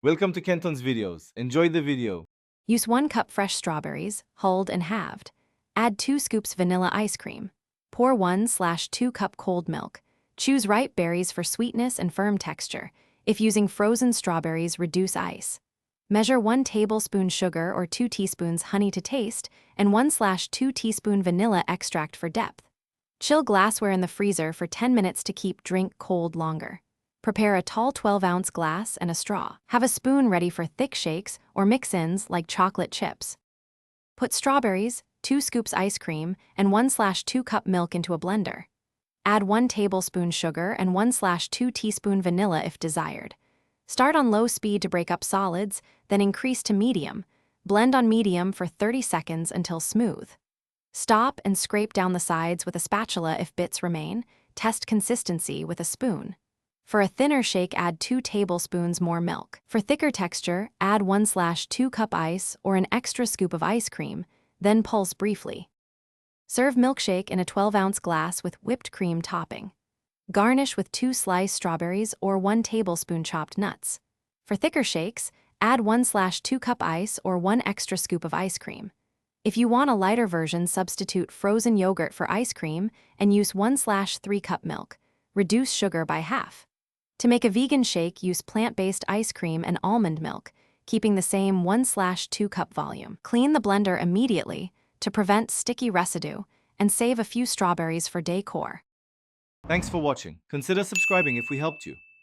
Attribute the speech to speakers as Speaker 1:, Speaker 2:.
Speaker 1: Welcome to Kenton's videos. Enjoy the video.
Speaker 2: Use 1 cup fresh strawberries, hulled and halved. Add 2 scoops vanilla ice cream. Pour 1/2 cup cold milk. Choose ripe berries for sweetness and firm texture. If using frozen strawberries, reduce ice. Measure 1 tablespoon sugar or 2 teaspoons honey to taste, and 1/2 teaspoon vanilla extract for depth. Chill glassware in the freezer for 10 minutes to keep drink cold longer. Prepare a tall 12-ounce glass and a straw. Have a spoon ready for thick shakes or mix-ins like chocolate chips. Put strawberries, 2 scoops ice cream, and 1/2 cup milk into a blender. Add 1 tablespoon sugar and 1/2 teaspoon vanilla if desired. Start on low speed to break up solids, then increase to medium. Blend on medium for 30 seconds until smooth. Stop and scrape down the sides with a spatula if bits remain. Test consistency with a spoon. For a thinner shake, add 2 tablespoons more milk. For thicker texture, add 1/2 cup ice or an extra scoop of ice cream, then pulse briefly. Serve milkshake in a 12-ounce glass with whipped cream topping. Garnish with 2 sliced strawberries or 1 tablespoon chopped nuts. For thicker shakes, add 1/2 cup ice or 1 extra scoop of ice cream. If you want a lighter version, substitute frozen yogurt for ice cream and use 1/3 cup milk. Reduce sugar by half. To make a vegan shake, use plant-based ice cream and almond milk, keeping the same 1/2 cup volume. Clean the blender immediately to prevent sticky residue and save a few strawberries for decor.
Speaker 1: Thanks for watching. Consider subscribing if we helped you.